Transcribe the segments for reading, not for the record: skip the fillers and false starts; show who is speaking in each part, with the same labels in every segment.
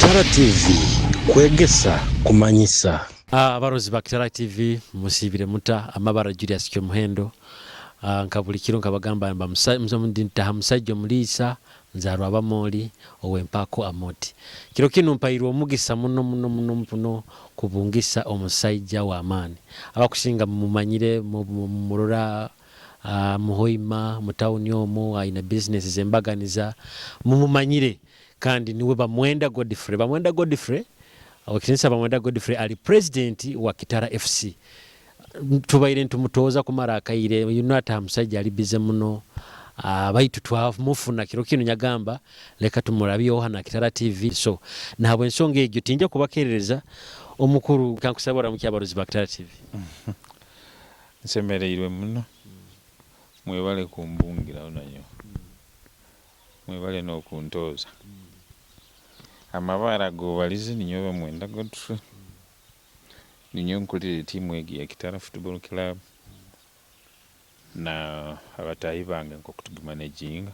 Speaker 1: Kitara TV, Kwegesa, Kumanyisa.
Speaker 2: Abarozi ba Kitara TV musibire muta amabara Julius kyo muhendo nkabulikiro nkabagamba mba mundi ntaha musajjo mulisa nzarwa abamoli owempako amoti kiro kino mpayirwa omugisa muno kubungisa omusajja wa amani abakusinga mumanyire murora muhoima mutawuni omo aina business zembaganiza mumanyire kandi niwe Bamwenda Godfrey Wakitinisa Bamwenda Godfrey ali president wa Kitara FC. Tubaire ntumutoza kumara akaire yunata musajja ali bize muno baitu twamufuna kiro kino nyagamba leka tumurabyo hana Kitara TV so nabwe nsonga egyo tinja kubakerereza omukuru kankusabora mu kyabarozi ba Kitara TV.
Speaker 3: Nsemereirwe muno mwebale kumbungira onanyo mwebale no kuntoza amabara go balizi ninyo Bamwenda Godfrey ninyo nkulire timu egi ya Kitara Football Club na abatayi bange nko kutumanaging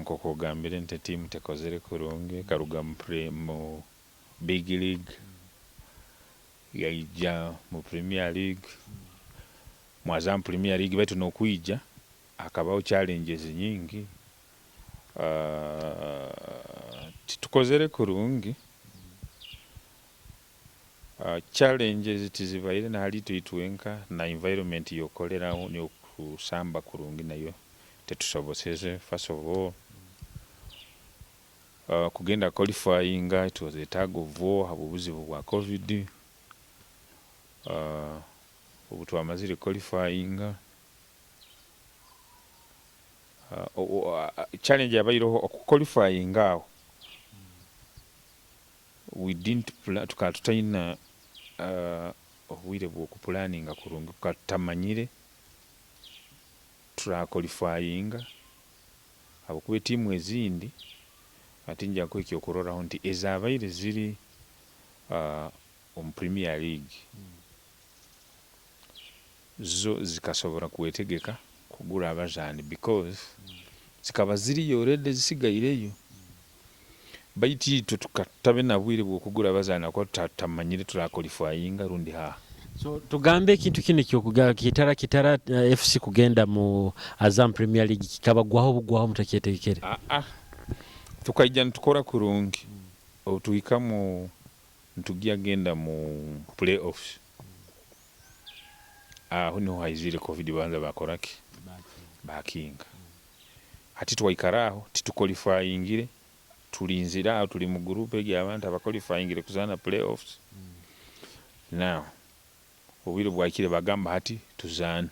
Speaker 3: nko kugambira nte timu tekozere kurungi karuga mu Big League yaija mu Premier League mwazam Premier League betu no kuija akabaho challenges nyingi tukozere kurungi challenges tizibaire na hali tuitwenka na environment yokolera ni kusamba kurungi nayo tetusoboseze first of all kugenda qualifying it was a tag of war habubuzibu bwa covid obutu amazire qualifying challenge abayiro qualifying awo we didn't plan tukatutaina obwire bwo planning kurungi katamanyire tura qualifying abo kuba timu ezindi atinja ko ekyo kurora honti ezabaire ziri Premier League zo zikasobora kuwetegeka kugura abajani because zikaba ziri yorede zisigaireyo baiti tukatabe na bwire bwo kugura abazana ko tatamanyire tura qualifying rundi ha
Speaker 2: so tugambe kintu kine kyo kuga Kitara FC kugenda mu Azam Premier League kikaba gwaho mutaketekere
Speaker 3: tukaija ntukora kurungi otuika mu ntugia genda mu playoffs hino haizire covid banza bakoraki bakinga hati twaikaraho tituqualifyingire tulinzira tuli mu group egi abantu abaqualifyingire kuzana playoffs now obwire bwakire bagamba hati tuzana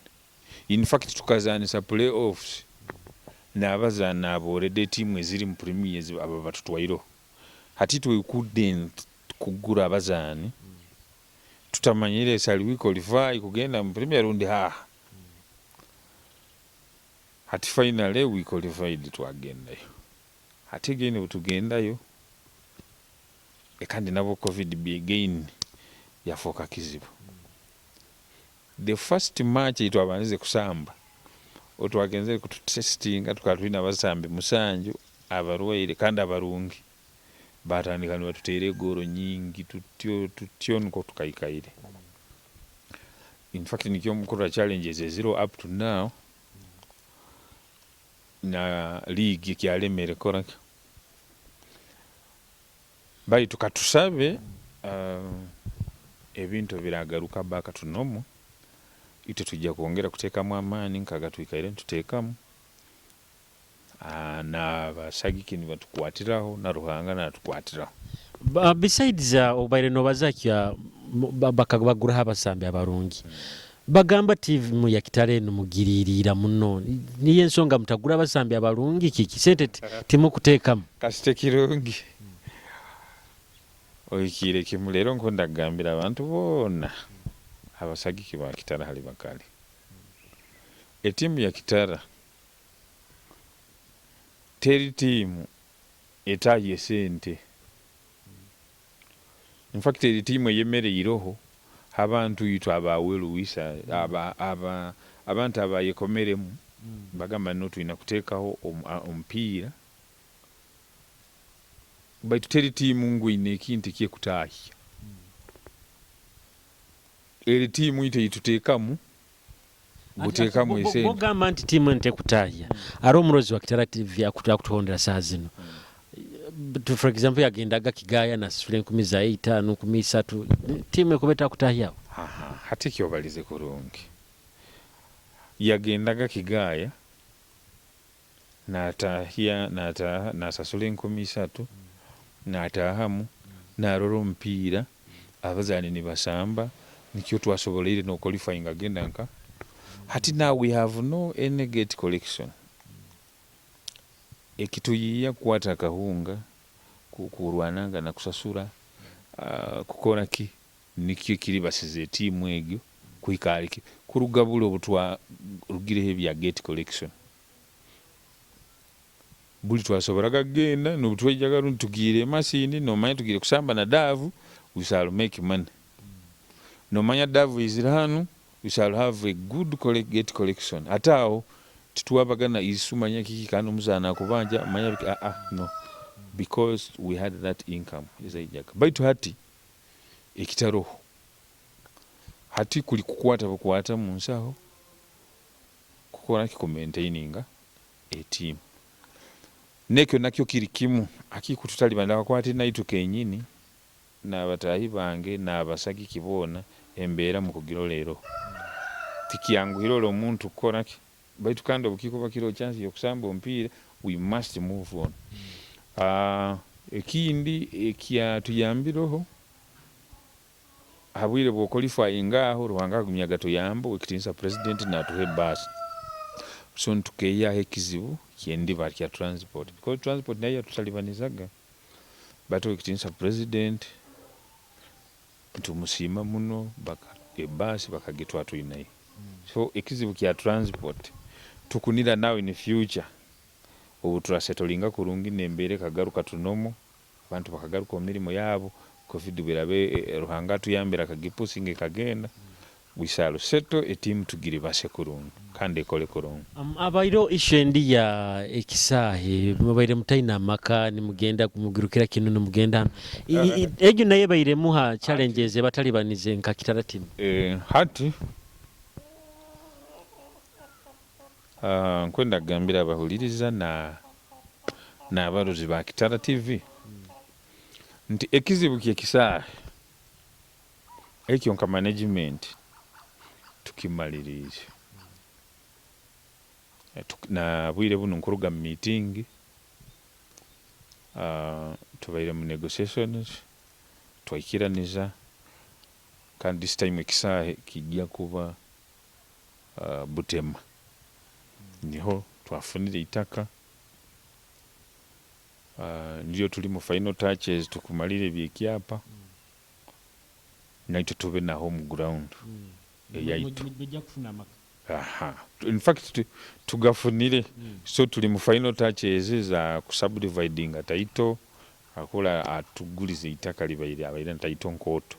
Speaker 3: in fact tukazanisa playoffs nabazana aborede team eziri mu premier aba batutwairo hati we couldn't kugura abazani tutamanyire sali we qualify kugenda mu premier round hati finally we qualified to agenda yo hati gene utugendayo ekandi nabo covid begin yafoka kizibu the first match itu abanze kusamba otwagenze kututestinga tukatwina abasambi musanju abarwaire kandi abarungi batandika ni batutere goro nyingi tutyo nko tukaikaire in fact nikyo mukura challenges 0 up to now na league kyalemere koraka bali tukatusabe ebintu biragaruka baka tunomo ite tujja kuongera kutekamu amani nkaga tuikaire tutekamu na basagiki ni batukwatiraho na ruhanga na tukwatiraho
Speaker 2: besides obaire no bazakya bakagura abasambi abarungi bagamba TV mu ya Kitare no mugiririra muno niye nsonga mutagura abasambi abarungi kiki sente timu kutekamu
Speaker 3: kasite kirungi oyikire kimulero nkonda gambira abantu bona abasagiki ba Kitara hali bakali etimu ya Kitara teri timu etaye sente in fact eri timu yemere iroho abantu yitu abawelu wisa abantu abayekomeremu bagamba no tuina kutekaho ompira baitu teri tiimu ngwine ekintu kyekutaahya eri tiimu ite ituteekamu buteekamu esente
Speaker 2: bogamba nti tiimu entekutaahya ari omulozi wa Kitara TV akutuhondera saa zino for example yagendaga Kigaya nasasula 5,500 13 tiimu ekuba etakutaahyawo
Speaker 3: hati kyobalize kurungi yagendaga Kigaya natahya nasasula 3,000 natahamu narora omupiira abazaani nibasamba nikyo twasoboleire no qualifying agenda nka hati now we have no any gate collection ekituyiya kukwata akahunga kurwananga na kusasura kukora ki nikyo kiri basize tiimu egyo kuikaliki kurugabula obutwa rugireho ebya gate collection buli twasobolaga genda nobutwejaga runtugire masini nomanya tugire kusamba na davu we shall make money nomanya davu izirahanu we shall have a good gate collection atao tituwabagana isumanya kiki kandi omuzana akubanja manya no because we had that income ezaijaga baitu hati ekitaroho hati kuli kukwata mu nsaho kukora ki maintaininga a team nekyo nakyo kiri kimu akikututalibanira bakwati naitu kenyini n'abatahi bange n'abasagi kibona embeera mu kugira leero tikiyanguhira omuntu kukora ki baitu kandi obukiko bakiro chance yokusamba omupiira we must move on ekindi ekyatuyambireho habwire bwo qualifying aho Ruhanga gumyaga tuyambo ekitinisa president natuhe bus so ntukeya ekizibu kyendi batya transport because transport nayo tutalibanizaga bato ekitinisa president tumusima muno baka bus bakagitwa tuyinayi so ekizibu kya transport tukunira now in the future obuturasettlinga kurungi nembere kagaruka tunomo abantu bakagaruka omirimo yabo covid birabe Ruhanga tuyambira kagipusinge kagenda we shall settle a team tugire base kurungi kandi ekole kurungi
Speaker 2: abairo ishendi ya ekisahe mubaire mutaina maka ni mugenda kumugirukira kinu no mugenda ejo naye baire muha challenges batali banize nka Kitara team
Speaker 3: hati nkwenda gambira abahuliriza na abarozi ba Kitara TV nti ekizibu kyekisahe ekyo nka management tukimalirize na bwire buno nkuruga meeting tubaire mu negotiations twaikiraniza kandi this time ekisahe kijja kuba Butema niho twafunire itaka ndiyo tuli mu final touches tukumalire byekyapa naito tube na home ground eyaitu in fact tugafunire so tuli mu final touches za kusubdividing ataito akola atugulize itaka libaire abaire ntaito nkoto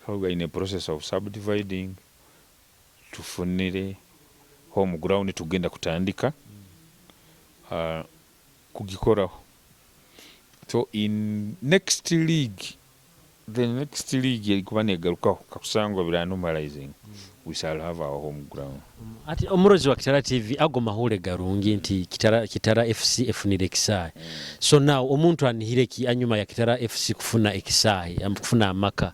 Speaker 3: so we in a process of subdividing tufunire home ground tugenda kutandika kugikoraho so in next league the next league ilikuwa negarukaho kakusangwa bila normalizing we shall have our home ground
Speaker 2: ati omurozi wa Kitara TV agoma hule garungi nti Kitara FC efunire ekisahe so now omuntu anihireki anyuma ya Kitara FC kufuna ekisahe kufuna amaka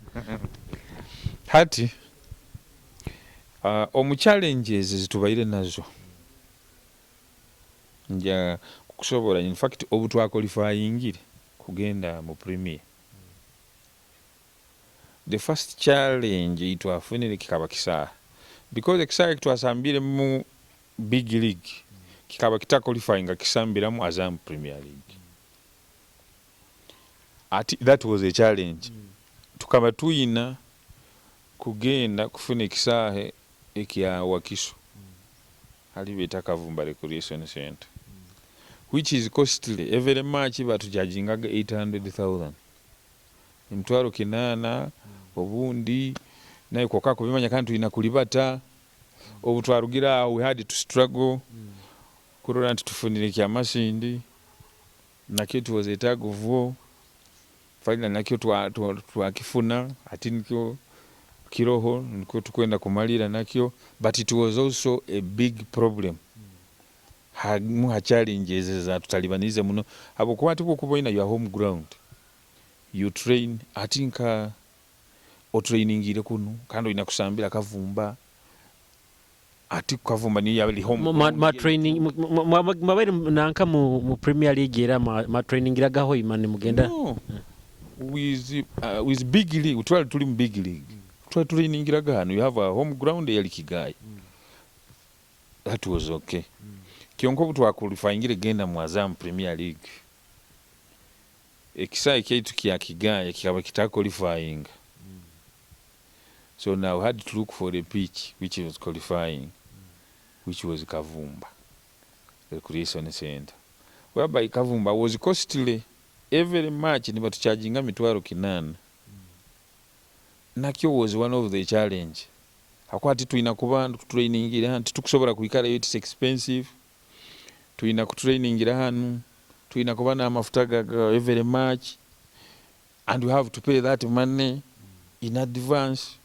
Speaker 3: hati omu challenges zitubaire nazo nja kukusobora in fact obutwa qualifyingire kugenda mu premier the first challenge itwafunire kikaba kisaha because ekisaha kitwasambire mu big league kikaba kita qualifying kisambira mu Azam Premier League that was a challenge tukaba tuyina kugenda kufuna ekisaha ekya Wakiso ali beta Kavumba Recreation Center which is costly every match batujajingaga 800,000 mtwaro kinana obundi naye koka kubimanya kandi ina kulibata obutwarugira we had to struggle kurora nti tufunire kya masindi na kitu was etaguvo final nakyo twakifuna ati nikyo kiroho nikyo tukwenda kumalira nakyo, but it was also a big problem. Mu challenges za tutalibanize muno abo kwati kuba ina your home ground, you train atinka o trainingire kuno kandi inakusambira kavumba ati kavumba ni yali home
Speaker 2: ma training mabere nanka mu Premier League era ma training iragaho imane mugenda
Speaker 3: no. With big league tuli mu big league training iraga hano, you have a home ground yali Kigali. That was okay. Kionko twakulifayingire genda mu Azam Premier League ekisa kyaitu kya Kigali kikaba kitaqualifying. So now we had to look for a pitch which was qualifying, which was Kavumba, the Recreation Center, whereby Kavumba was costly. Every match ni batucharginga mitwaro 8. Nakyo was one of the challenge. Hakwati tuina kuba training hano tukusobora kuikara, it's expensive. Tuina kutraining hano tuina kuba na mafuta ga every match, and you have to pay that money in advance.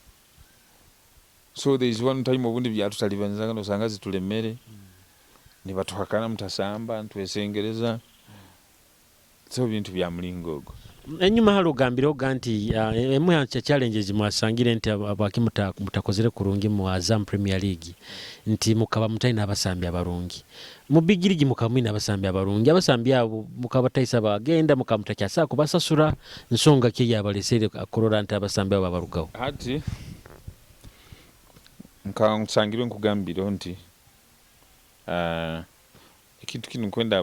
Speaker 3: So there is one time obundi byatutalibanizanga no sangazi tulemere ni batuhakana mutasamba ntwesengereza, so bintu bya mlingogo.
Speaker 2: Enyuma halo gambiro ganti emu ya challenges mwasangire nti abaki mutakozere kurungi mu Azam Premier League nti mukaba mutaina abasambi abarungi mu big league mukamwina abasambi abarungi, abasambi abo mukaba taisa bagenda mukamutaka sa kubasasura nsonga ke yabalesere akorora nti abasambi abo babarugaho
Speaker 3: hati nkangusangire nkugambiro nti ikintu kino kwenda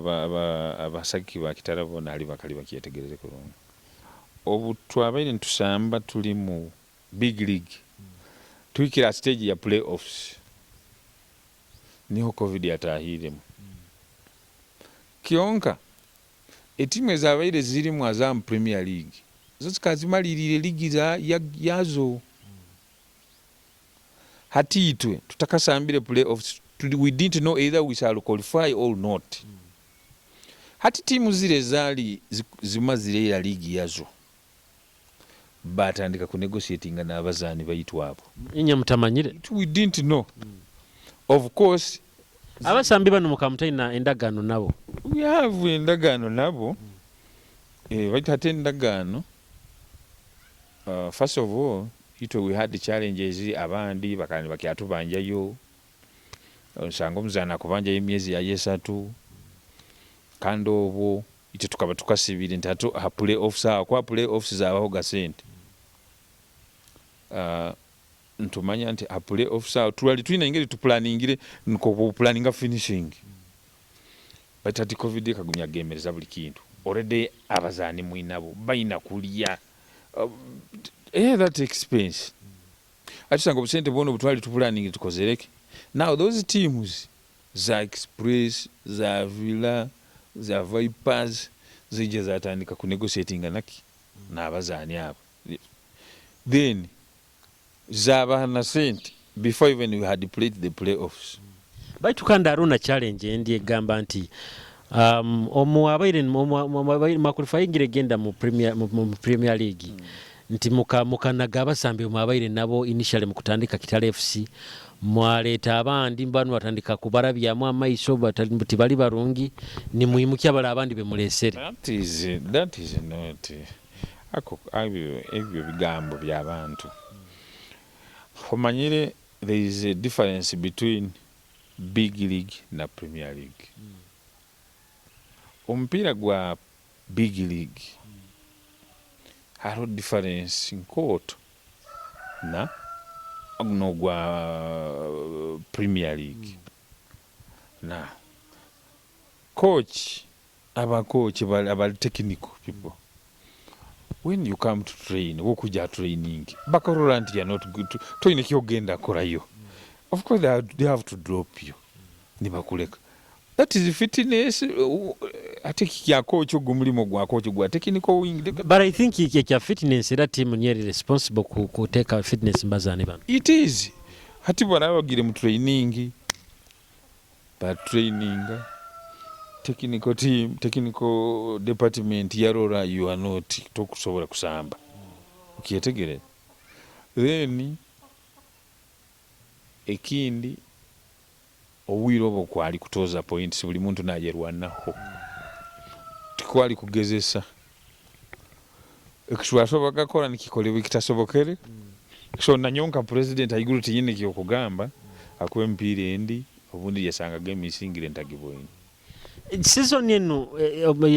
Speaker 3: abasaki ba Kitara bona ali bakali bakietegereze kurungi. Obu twabaire ntusamba tuli mu big league tuikira stage ya playoffs niho covid yatahiremu. Kionka etimu ezabaire ziri mu Azam Premier League zo zikazimalirire ligi yazo, hati itwe tutakasambire playoffs, we didn't know either we shall qualify or not. Hati timu zile zali zimazire ya ligi yazo batandika ku negotiating na abazani baitwa hapo
Speaker 2: inye mutamanyire,
Speaker 3: we didn't know. Of course
Speaker 2: abasambi bano mukamutaina endagano nabo,
Speaker 3: we have endagano nabo baita endagano. First of all we had the challenges abandi bakani bakyatubanjayo nsanga omuzana kubanja emyezi ya yesatu kandi obwo ite tukaba tukasibira ntatu ha playoffs kwa playoffs zabaho gasente ntumanya nti ha playoffs twali twina ingeri tuplaningire nko planninga finishing, but ati covid kagumya gemereza buli kintu already abazani mwinabo bayina kulia that expense atusanga obusente bono butwali tuplanning tukozereke. Now those teams za Express, za Villa, za Vipers zije zatandika ku negotiating naki na abazani abo, then zaba na sent before even we had played the playoffs.
Speaker 2: Baitu kanda aruna challenge ndiye gamba nti omuwabaire makulifayingire genda mu Premier League nti mukanaga abasambi mwabaire nabo initially mukutandika Kitara FC mwaleta abandi mbanu watandika kubarabyamu amaiso batali bali barungi ni muhimuki abala abandi bemulesere.
Speaker 3: That is not ako ebyo bigambo by'abantu. Omanyire there is a difference between big league na Premier League. Ompira gwa big league haro difference nkoto na no gwa Premier League. Now coach aba technical people, when you come to train wokuja training bakarora nti you are not good to ine kyogenda korayo, of course they have to drop you nibakuleka. That is fitness. Ateki ya coach ogumulimo gwa coach gwa technical wing.
Speaker 2: But I think ya fitness that team nearly responsible ku take a fitness mbazani bana.
Speaker 3: It is. Hati bwana bagire mu training. But training technical team, technical department yarora you are not tokusobola kusamba. Okyetegere. Then ekindi obwire obwo kwali kutoza points buli muntu najerwanaho. Tikwali kugezesa. Ekishwasoboka kola nikikolebwa kitasobokere. So nanyonka president ayiguru tiyine kyokugamba akwe mpira endi obundi yasanga game isingire ntagiboyini.
Speaker 2: Season eno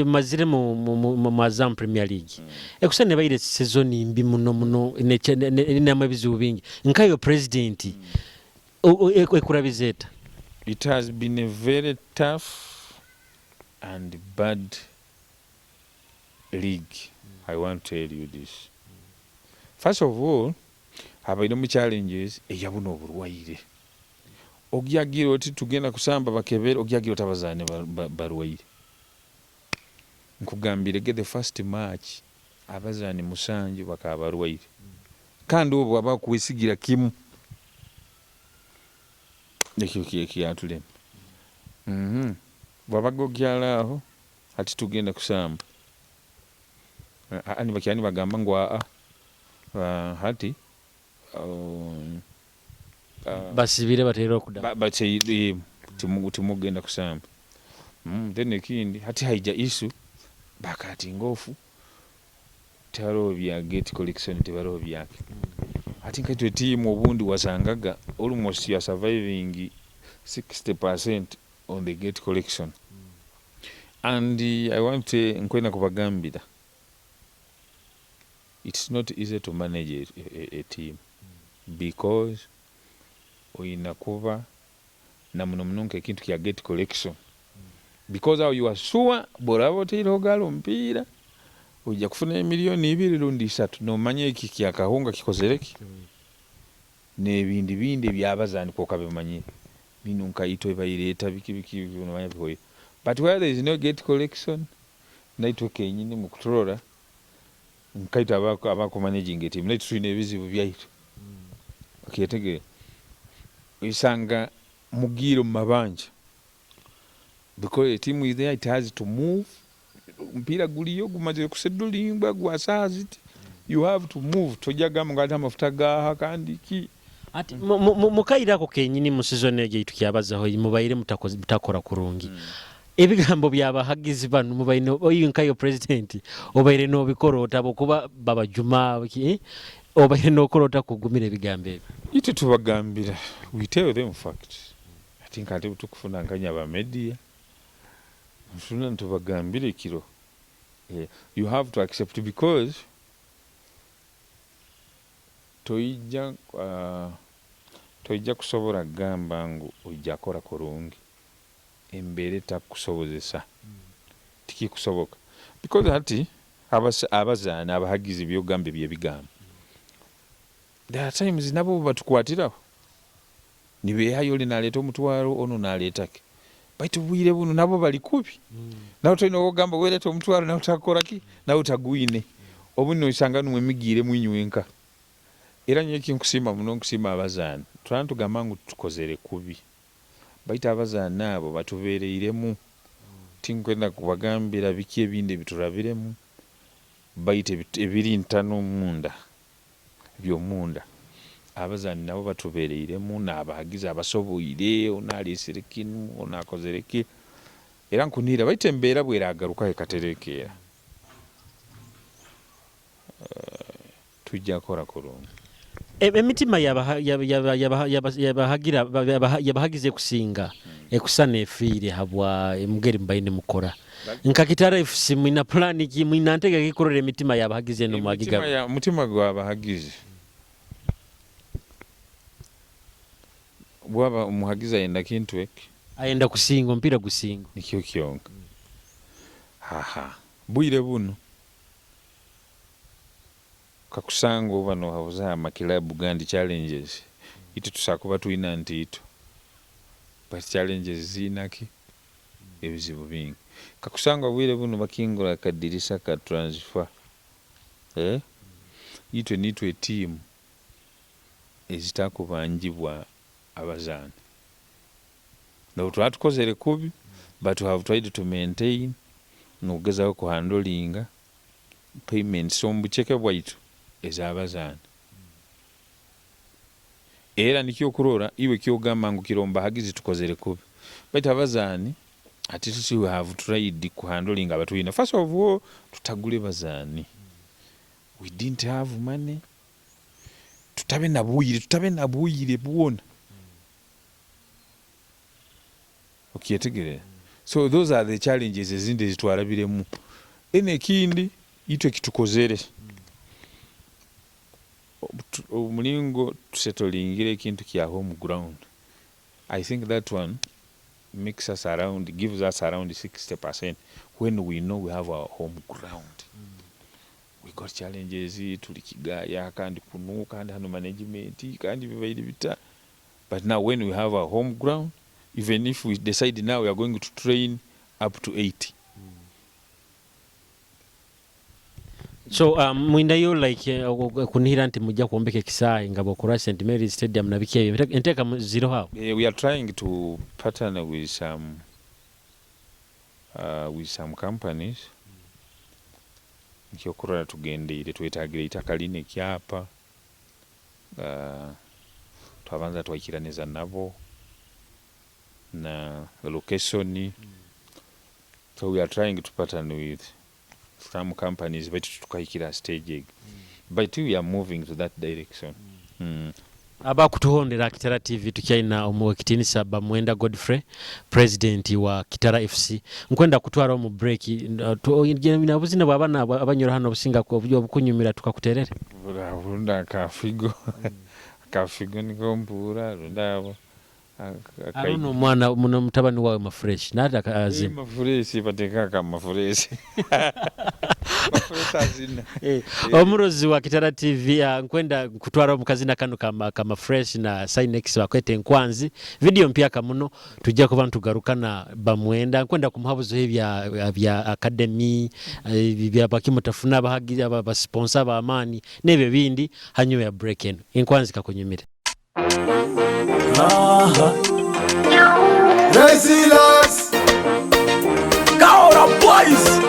Speaker 2: mazire mu Azam Premier League. Ekusane bayire season imbi muno inama bizibu bingi. Nkayo president ekurabizeta.
Speaker 3: It has been a very tough and bad league. I want to tell you this. First of all, habaino mu challenges eyabuna oburwaire. Ogyagira oti tugenda kusamba bakebera ogyagira otabazane barwaire. Nkugambire get the first match abazane musanje bakabarwaire. Kandi obwo abakuwesigira kimu. Nekyo atulema. Babago gyalaho ati tugenda kusamba. Ani bakyani bagamba ngwa hati
Speaker 2: basibire batero kuda
Speaker 3: bache timugenda kusamba. Then ekindi hati haija issue bakati ngofu taro bya gate collection tebaro byake. Hati nkatwe team obundi wasangaga almost you are surviving 60% on the gate collection. And I want to nkwena kubagambira. It's not easy to manage a team because oinakuba na munomunonke kintu kya gate collection. Because how you are sure borabo tiro galo mpira ujja kufuna milioni 2 rundi 3 no manye iki kya kahunga kikozereki nebindi byabazani ko kabimanye bino nkaito ebayireta biki no manye bikoye. But where there is no gate collection naitwe kenyine mu kutorora nkaita abako managing team naitwe twine ebizibu byaitu. Okyetegere isanga mugiro mabanja because a team is there, it has to move. Mpira guliyo gumaze kusedulimbwa gwasaziti you have to move tojaga mungata mafuta gaha kandi ki
Speaker 2: ati mukaira ko kenyini mu season ege itukyabazaho mubayire mutakora kurungi. Ebigambo byabahagizi banu mubayine oyinkayo president obayire no bikorota bokuba babajuma obayire no korota kugumira ebigambo
Speaker 3: ite tubagambira we tell them facts. I think ate tukufuna nganya ba media mfuna tubagambire kiro. You have to accept because toija kusobora gamba ngu ojja kora kurungi embere takusobozesa tiki kusoboka because hati abazana abahagizi byogambe byebigamba there are times nabo batukwatiraho nibe yayo linaleta omutwaro ono naletake baitu bwire buno nabo bali kubi nawo toino ogamba weleta omutwaro nawo takoraki nawo taguine obuno isanga numwe migire mwinywenka era nyeki nkusima muno nkusima abazana twantu gamangu tukozere kubi baita abazana nabo batubereiremu tinkwenda kubagambira biki ebinde biturabiremu baite ebiri ntano munda byomunda abazana nabo batubereiremu nabahagiza abasoboire onalisirikinu onakozereki era nkunira baite mbera bwera agaruka ekaterekera tujja kora kurungi.
Speaker 2: Emitima yabahagize kusinga ekusana efire habwa emugeri mbaine mukora nka Kitara FC mwina plan ki mwina ntega kikorera emitima yabahagize no magiga
Speaker 3: mutima gwa bahagize bwaba umuhagiza yenda kintu eki
Speaker 2: ayenda kusinga mpira gusinga
Speaker 3: nikyo kyonka bwire buno kakusanga bano habuza amakilabu gandi challenges ite tusakuba tuina ntito but challenges zinaki ebizibu bingi kakusanga bwire buno bakingura kadirisa ka transfer itwe nitwe team ezitakubanjibwa abazana no twatukozere kubi but we have tried to maintain n'okugezaho kuhandlinga payments omu buceke bwaitu ez'abazaani era nikyokurora iwe kyogamba ngu kiromba hagizi tukozere kubi but abazaani ati tusi we have tried kuhandlinga abatuyina first of all tutagule bazaani we didn't have money tutabe nabuyire bwona okyetegerera so those are the challenges ezindi ezitwalabiremu enekindi itwe kitukozere omulingo tusetolingire ekintu kya home ground. I think that one makes us around, gives us around 60% when we know we have our home ground. We got challenges tulikigaya kandi kunu kandi hano management kandi bibaire bita, but now when we have our home ground, even if we decide now we are going to train up to 80.
Speaker 2: So mwindayo like kunihira nti mujja kuombeka ekisaayi nga bokora St Mary's Stadium na bikyeyo enteka zero how?
Speaker 3: We are trying to partner with some companies. Nkyokurora tugendeire twetagira itakaline kyapa twabanza twakiraniza nabo na location. So we are trying to partner with some companies but tukahikira stage but we are moving to that direction.
Speaker 2: Aba kutuhondera Kitara TV tukyaina omuwekitinisa Bamwenda Godfrey, Purezidenti wa Kitara FC. Nkwenda kutwara mu break nabuzina bwabana abanyora hano businga ko byo bukunyumira tukakuterere.
Speaker 3: Burunda kafigo kafigo nikombura rundabo
Speaker 2: Aruno mwana muno mutabani wawe mafresh nata azima
Speaker 3: mafresh bateka kama mafresh mafresh azina
Speaker 2: omurozi wa Kitara TV nkwenda kutwara omukazina kano kama fresh na Sinex bakwete nkwanzi video mpya kamuno tujja kuba ntugarukana Bamwenda nkwenda kumuhabuzo bya academy bya bakimutafuna abahagiza aba sponsor ba amani nebe bindi hanyuma ya break in inkwanzi kakunyumire.
Speaker 4: Resilience Kaora boys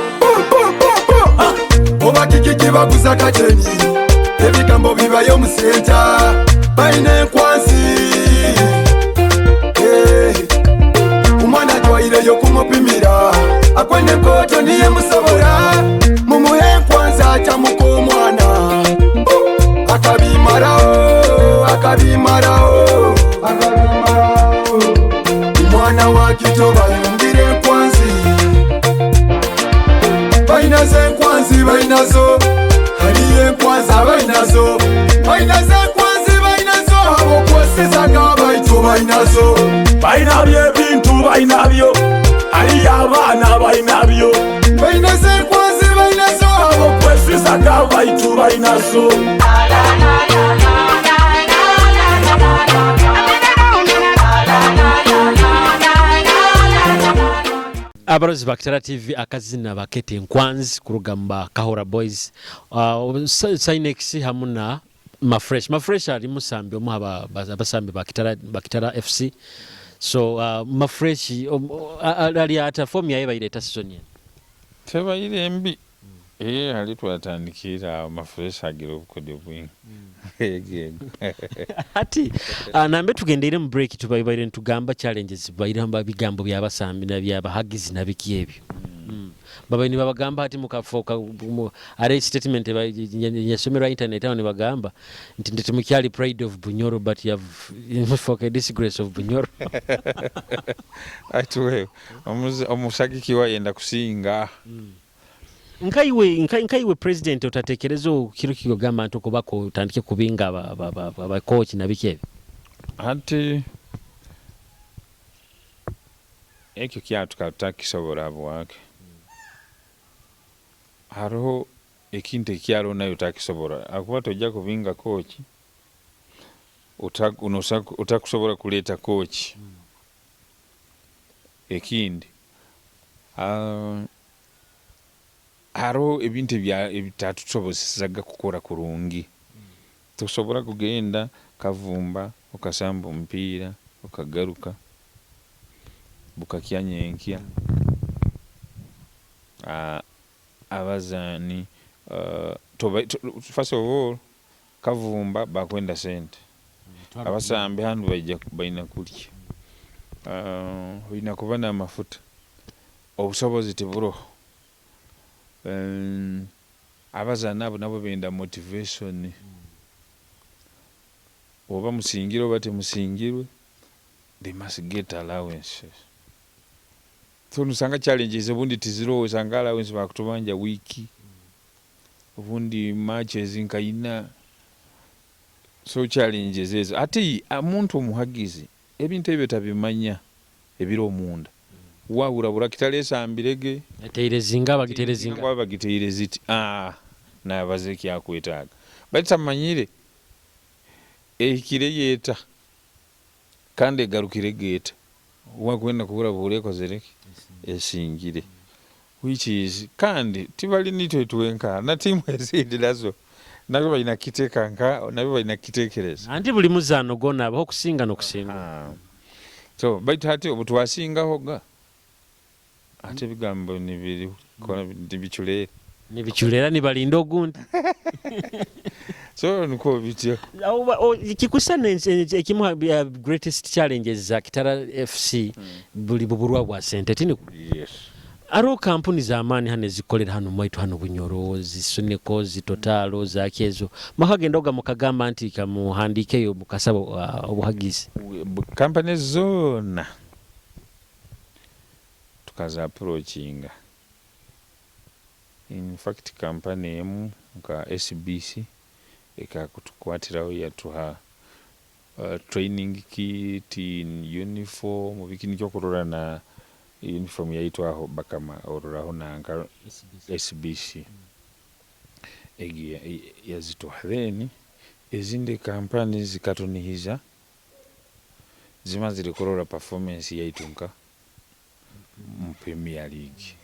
Speaker 4: Oba kiki baguza kateni ebigambo bibayo mu center baine nkwanzi umwana twaire yo kumupimira akwende koto niye musobora mumuhe nkwanza cyamuko mwana akabimarao mwana wa kitoba yumbire nkwanzi bainaze nkwanzi bainazo hariye nkwanza bainazo bainaze nkwanzi bainazo abo kwesizaga baitu bainazo bainabye bintu bainabyo ari abana bainabyo bainaze nkwanzi bainazo abo kwesizaga baitu bainazo.
Speaker 2: Abarozi ba Kitara TV akazina bakete nkwanzi kurugamba Kahora Boys Sinex hamuna mafresh ari musambi omuhaba abasambi ba Kitara FC so mafresh ali ata form yaye bayireta season
Speaker 3: teba ile mbi hali twatandikira mafresh agira obukode bwingi
Speaker 2: ati nambe tugendeire mu break tubayire ntugamba challenges bayiramba bigambo byabasambi na byabahagizi na bikyebyo babayini babagamba ati mukafoka are statement yasomera internet aho bagamba nti mukyali pride of Bunyoro but you have for disgrace of Bunyoro
Speaker 3: atuwe omusagiki wayenda kusinga
Speaker 2: nkaiwe president utatekerezo kiro kigogamba nto kubako utandike kubinga aba coach na bikebe
Speaker 3: ati ekyo kyatukakisobora bwake hariho ekinte kyaro nayo takisobora akuba tojja kubinga coach utakusobora kuleta coach ekindi haro ebintu ebitatusobozesezagga kukora kurungi tusobora kugenda kavumba okasamba omupiira okagaruka bukakyanyenkya abazaani first of all Kavumba bakwenda sente abasambi hanu baina kulya olina kuba n'amafuta obusobozi teburoho abazaana abo nabo benda motivation oba musingirwe oba temusingirwe they must get allowances so nusanga challenges obundi tizirowooza nga allowance bakutubanja wiiki obundi matches nkaina so challenges ezo ate omuntu omuhagizi ebintu ebyo tabimanya ebiro omunda wawulabula Kitara esambirege bagiteire ziti nabaze kyakwetaaga batamanyire ekire yeeta kandi egarukire geeta wakwenda kubura bulekozereki esingire which is kandi tibalini twetwenka na timu ezindi nazo nabo balina kitekanka nabo balina kitekereza
Speaker 2: anti buli muzaano gona abaho kusinga n'okusinga
Speaker 3: so baitu hati obutwasingaho ga ate bigambo nibiri kona nibichulera nibalinda ogundi
Speaker 2: so
Speaker 3: niko bityo
Speaker 2: kikusana ekimu greatest challenges za Kitara FC buli buburwa bwa sente tini
Speaker 3: yes
Speaker 2: aro kampuni za amani hane zikolera hano mwaitu hano Bunyoro zisuneko zitotalo zakezo mahagenda oga mukagamba anti kamuhandikeyo mukasaba obuhagizi
Speaker 3: company zona tukaza approachinga in fact company emu nka SBC ekakutukwatirawo yatuha training kit in uniform bikini kyokurora na uniform yaitwaho bakama oruraho nanga SBC yazitoha then ezindi company zikatunihiza zima ziri kurora performance yaitunka mu Premier League.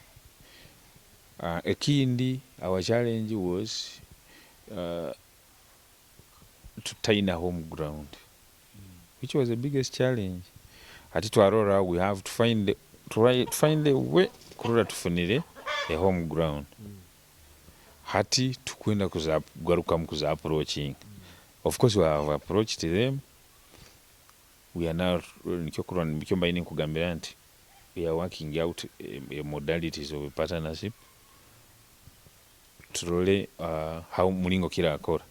Speaker 3: Ekindi our challenge was to tie a home ground, which was the biggest challenge. At Twarora we have to find a way kurora tufunire a home ground. Hati tukwenda kugaruka mukuza approaching. Of course we have approached them. We are now kugambira nti we are working out modalities of partnership to how mulingo kira akora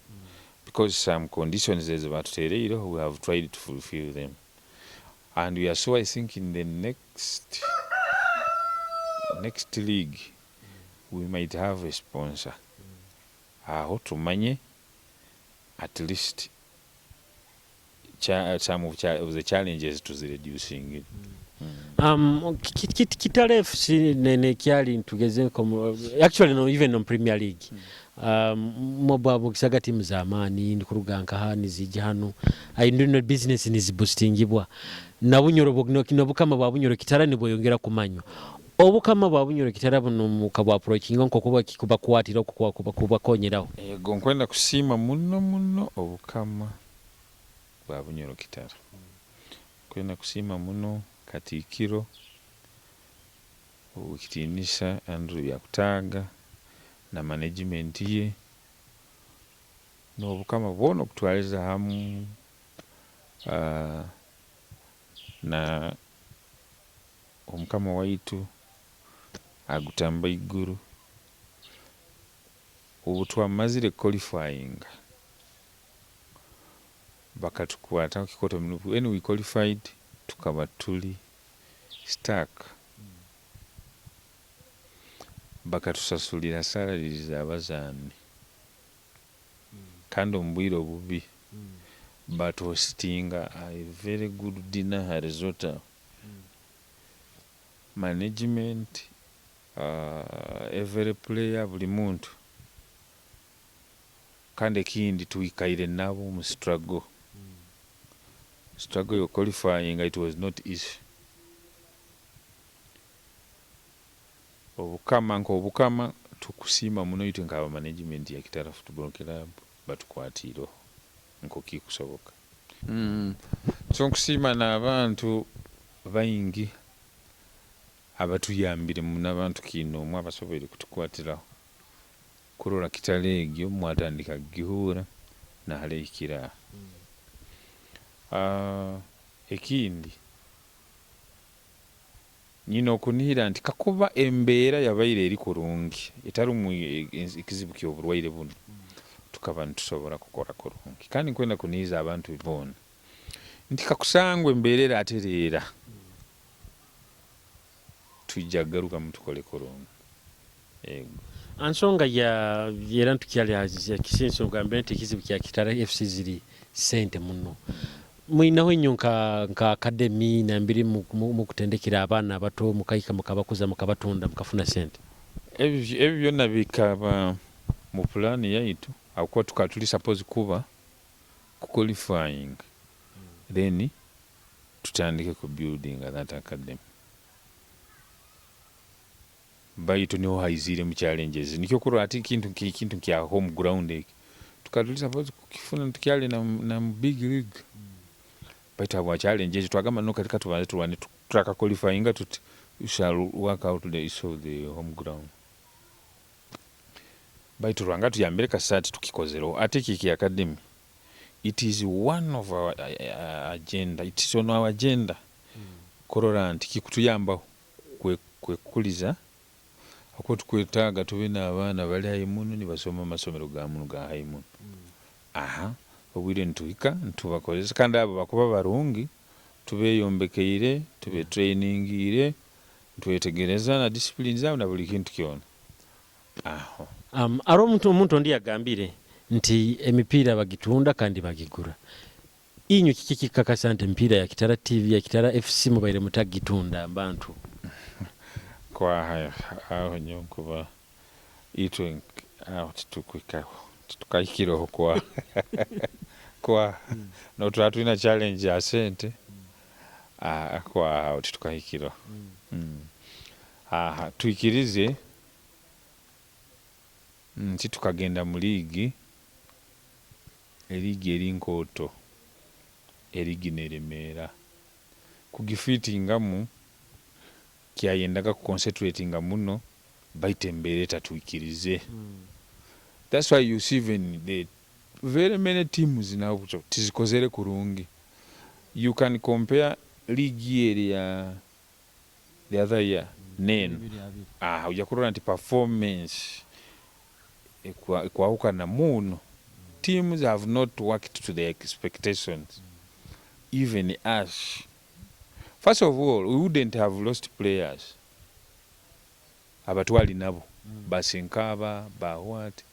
Speaker 3: because some conditions as batutereiro we have tried to fulfill them, and we are so I think in the next league we might have a sponsor aho tumanye at least some of the challenges to the reducing it.
Speaker 2: Kitara FC nene kyali tugeze actually no even on Premier League mobabo kisaga timu za amani ndikuruganka hani zije hano ayindino business ni boostingibwa na Bunyoro bogino bukama bwa Bunyoro Kitara ni boyongera kumanyo obukama bwa Bunyoro Kitara buno mukabwa approaching nko kuba kwatira kuba konyeraho
Speaker 3: yego nkwenda kusima muno obukama bwa Bunyoro Kitara kwenda kusima muno Katikiro ukitinisha Andrew yakutaga na management ye n'obukama bwono kutwaliza hamu na omukama waitu agutamba iguru obutwamazire qualifying bakatukwata kikoto mnupu when we qualified tukaba tuli stuck bakatusasulira salaries z'abazaani kandi ombwiro bubi but hostinga a very good dinner at resort management every player buli muntu kandi ekindi tuikaire nabo mu struggle you're qualifying, it was not easy. Obukama tukusima muno yitu nkaba management ya Kitara Football Club batukwatiro nko kikusoboka so nkusima na abantu bayingi abatuyambire n'abantu kino omwe abasobole kutukwatiraho kurola Kitara egyo mwatandika gihuura naleikira ekindi nyina okuniira nti kakuba embeera yabaire eri kurungi etarumu ekizibu ky'oburwaire buno tukaba nitusobola kukola kurungi kandi nkwenda kuniiza abantu boona nti kakusangwa embeera eratereera tujja kugaruka mutukole kurungi
Speaker 2: ansonga era ntukyali kisinso ngambe nti ekizibu kya Kitara FC ziri sente muno mwinaho ennyo nka academy nambiri mu kutendekera abaana abato mukayika mukabakuza mukabatunda mukafuna sente
Speaker 3: ebyo byonna bikaba mu pulaani yaitu akuba tukatuli suppose kuba ku qualifying then tutandike ku building that academy baitu niho haizire mu challenges nikyo kurwa ati kintu kya home ground tukatuli suppose kukifuna tukyale na big league baitu abo challenges twagamba no katika tuwane tutaka qualifying tuti you shall work out the issue of the home ground baitu rwanga tuyambere kasati tukikozero ate kiki academy it is one of our agenda it is on our agenda kororanti kikutuyamba kwekuliza ako tukwetaaga tube n'abaana bali hayimuno ni basoma amasomero ga muno ga hayimuno obwire ntuika ntubakozesa kandi abo bakuba barungi tubeyombekeire tube trainingire twetegereza na discipline zabo na buli kintu kyona
Speaker 2: aro omuntu ndi yagambire nti emipiira bagitunda kandi bagigura inyo kiki kikakasa nti emipiira ya Kitara TV ya Kitara FC mubaire mutagitunda abantu
Speaker 3: kwa haya aho nyo kuba itwe aho tukayikiro kwa no twatuna challenge ya sente kwa aho tukayikiro tuikirize nti tukagenda mu ligi eligi eri nkoto eligi neremera kugifitingamu kyayendaga concentratinga muno baitembere tatuikirize that's why you see even the very many teams now tizikozere kurungi you can compare league area the other year neno ujakurora nti performance kwa muno teams have not worked to their expectations even us. First of all, we wouldn't have lost players abatwali nabo basinkaba ba what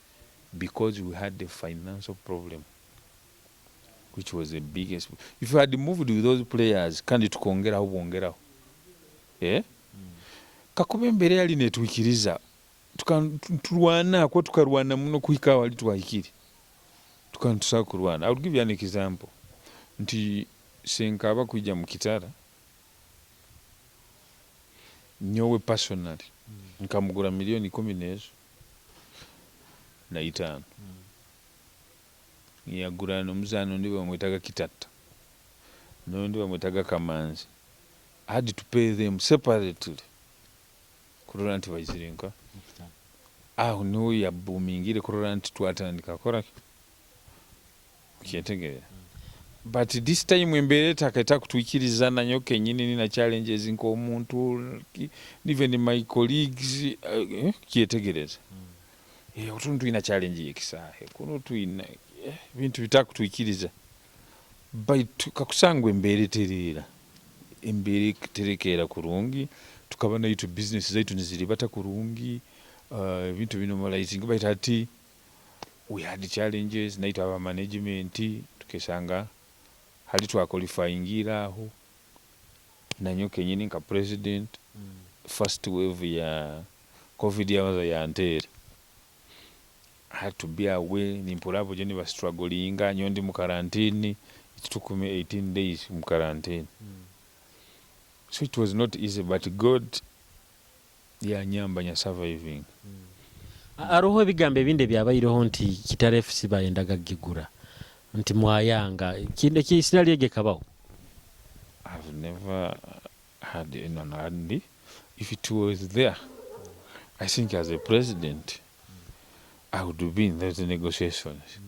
Speaker 3: because we had the financial problem which was the biggest. If you had moved with those players kandi tukongeraho bongeraho kakuba embere yali netwikiriza tukarwana kwa tukarwana muno kuhika wali twahikiri tukantusa kurwana. I will give you an example nti senkaba kujja mu Kitara nyowe personally nkamugura milioni 10 na 5 yagura nomuzano ndiba mwetaga Kitata no ndiba mwetaga Kamanzi. I had to pay them separately kurora nti bayizirenka no ya boomingire kurora nti twatandika kora kyetegere. But this time embere takaita kutwikirizana nyoke nyini na challenges nko omuntu even my colleagues kyetegereza otuntu ina challenge yekisahe kuno tuina bintu bitakutwikiriza but kakusangwe embere terera embere terekera kurungi tukabana yitu business zaitu niziri bata kurungi bintu binomalizing but ati we had challenges naito aba management tukesanga hali twaqualifyingira aho nanyoke nyini nka president first wave ya covid ya ntere had to be away ni mpolabo jeni ba struggling nyondi mu quarantine it took me 18 days mu quarantine so it was not easy but God nyamba nya surviving
Speaker 2: aroho bigambe binde byabayiroho nti Kitara FC bayendaga gigura nti mwayanga kinde kisinalyege kabaho.
Speaker 3: I've never had if it was there, I think as a president, I would be in those negotiations.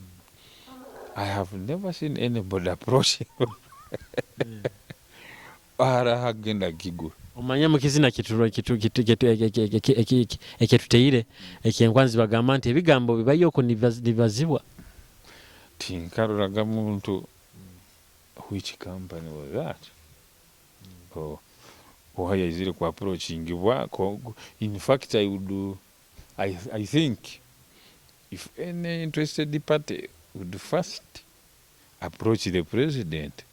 Speaker 3: I have never seen anybody approach him. Arahagenda kigulu.
Speaker 2: Omanya mukizina ekyetuteire ekyenkwanzi bagamba nti ebigambo bibayoko nibazibwa.
Speaker 3: Tinkaruraga muntu which company was that? Why is it approaching? In fact, I think if any interested party would first approach the president.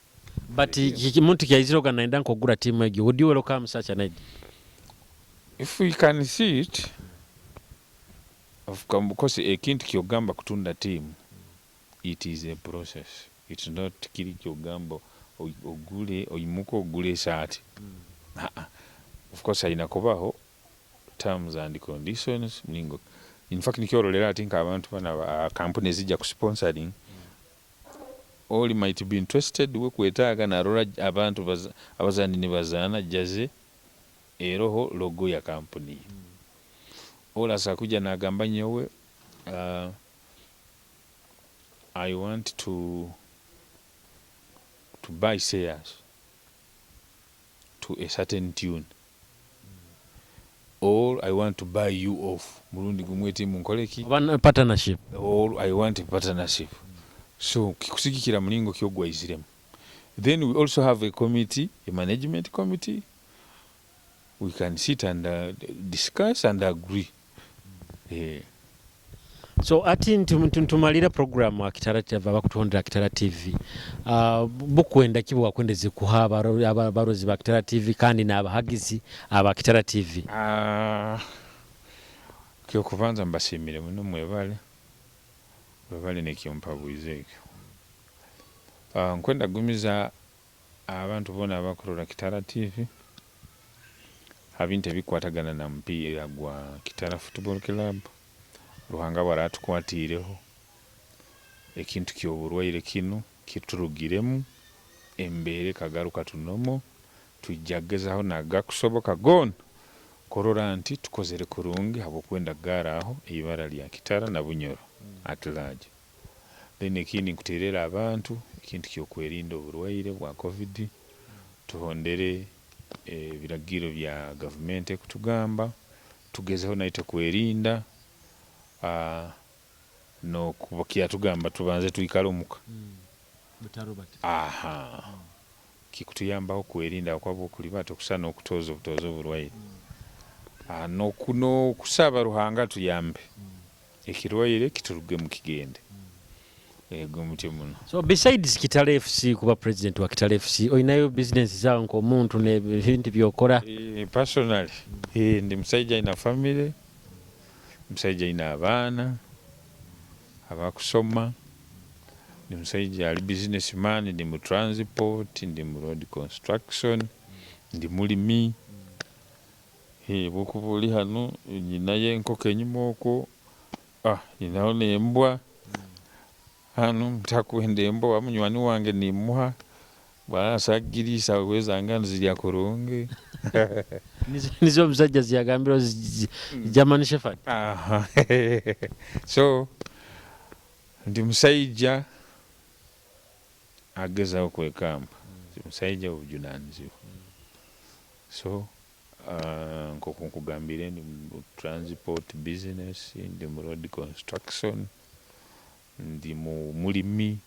Speaker 2: But muntu kyaizira okanaenda nkogura timu egyo, would you welcome such an idea?
Speaker 3: If we can see it, because ekintu kyogamba kutunda team, it is a process. It's not kiri kyogamba ogule oyimuko ogule esaati. Of course ayina kubaho terms and conditions mlingo. In fact nikyololera ati abantu bana companies zijja ku sponsoring, all might be interested we kwetaaga na rola abantu abazani ne bazana jaze eroho logo ya company. Ola sakuja na gamba nyowe I want to buy shares to a certain tune, or I want to buy you off murundi gumwete munkoleki
Speaker 2: partnership,
Speaker 3: or I want a partnership. So kikusikikira mlingo kyogwa iziremu. Then we also have a committee, a management committee. We can sit and discuss and agree.
Speaker 2: So ati ntumalira program wa Kitara TV bakutondera Kitara TV. Bukwenda kibwa kwendeze kuhaba abarozi ba Kitara TV kandi n'abahagizi aba Kitara TV.
Speaker 3: Kyo kubanza mbashimire muno mwebale nekyompa bwizekyo. Nkwenda gumiza abantu bona abakorera Kitara TV habinte bikwatagana na mpira gwa Kitara Football Club. Ruhanga baratukwatireho ekintu kyoburwaire kino kiturugiremu embere kagaruka tunomo tujagezaho nagakusoboka gona korora nti tukozere kurungi habo kwenda garaho ibara lya Kitara na Bunyoro atulaje. Then ekindi nkuterera abantu ekintu kyokwerinda oburwaire bwa COVID, tuhondere biragiro bya government kutugamba tugezeho naite kwerinda no kubakia tugamba tubanze tuikalomuka. Kikutuyambaho kwerinda kwabo kulibato kusana okutoza obutozo burwaire. No kuno kusaba Ruhanga tuyambe ekirwaire kituruge mu kigende.
Speaker 2: So besides Kitara FC kuba president wa Kitara FC oyinayo business zawo nko muntu ne bintu byokora?
Speaker 3: Personally ndi musajja ina family, musajja ina abaana abakusoma, ndi musajja ali businessman, ndi mu transport, ndi mu road construction, ndi mulimi. Bukubuli hano nyinaye enkoko enyuma okwo nyinaone embwa hano mtakwenda embwa wamunywani wange nimuha barasagirisa wezangano zirya koronge.
Speaker 2: Nizo msajja ziyagambiro German Shepherd.
Speaker 3: So ndi musajja ageza okwekamba, musajja obujunanziwo. So nko kugambire ndi transport business, ndi mu road construction, ndi mu mulimi,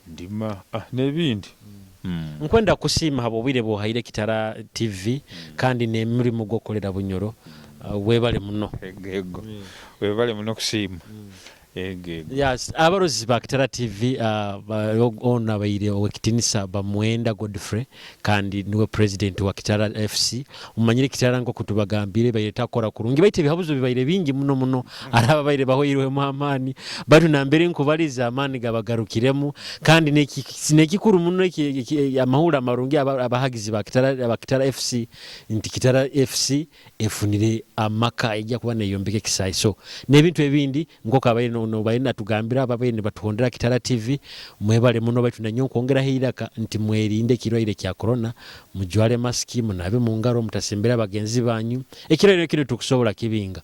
Speaker 3: ndima nebindi.
Speaker 2: Nkwenda kusima habo bwire bohaire Kitara TV kandi ne muri mu gokolera Bunyoro webale muno.
Speaker 3: Webale muno kusima.
Speaker 2: Yes, abarozi ba Kitara TV ona bayire owekitinisa Bamwenda Godfrey kandi niwe president wa Kitara FC. Umanyire Kitara ngo kutubagambire bayita kora kurungi bayite bihabuzo bibayire bingi muno araba bayire bahoyirwe mu amani badu nambere nkubaliza amani gabagarukiremu kandi nekikuru muno amahura marungi abahagizi ba Kitara FC nti Kitara FC efunire amaka ejja kuba neyombeke kisayi. So nebintu ebindi ngo kabayire no balina tugambira ababene batuhondera Kitara TV mwebale muno baitu nanyo kwongera hiraka nti mwerinde kirwaire kya corona mujwale maski munabe mu ngaro mutasembera bagenzi banyu ekirere kino tukusobola kibinga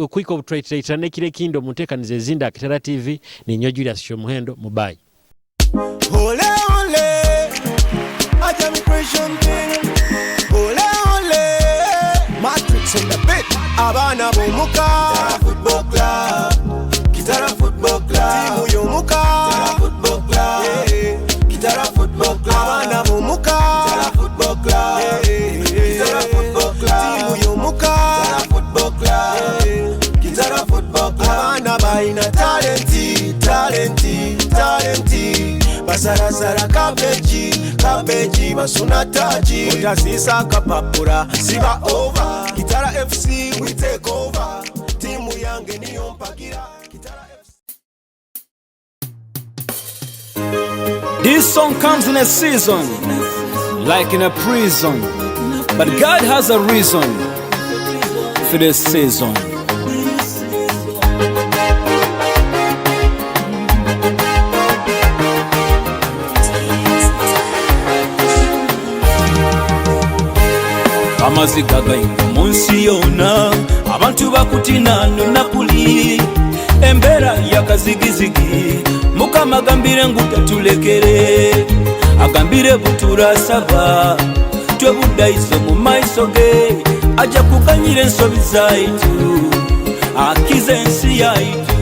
Speaker 2: kuiko trade ne kindo mutekanize zinda Kitara TV ni nyo Julius Shomuhendo mubai
Speaker 5: ole ole aja mi question thing ole ole matrix on the bit abana bomuka football club Kitara football club timu yomuka Kitara football club Kitara football club abana bomuka Kitara football club Kitara football club timu yomuka Kitara football club Kitara football club abana baina talenti basarasara kabeji basuna taji utasisa kapapura siba over Kitara FC we take over timu yange niyo mpagira Kitara FC.
Speaker 6: This song comes in a season like in a prison, but God has a reason for this season. Amaziga gayinga munsi yona abantu bakutina nonakuli embera yakazigizigi mukama gambire ngutatulekere agambire butura saba twe budaizo mu maiso ge aja kuganyira ensobi zaitu akize ensi yaitu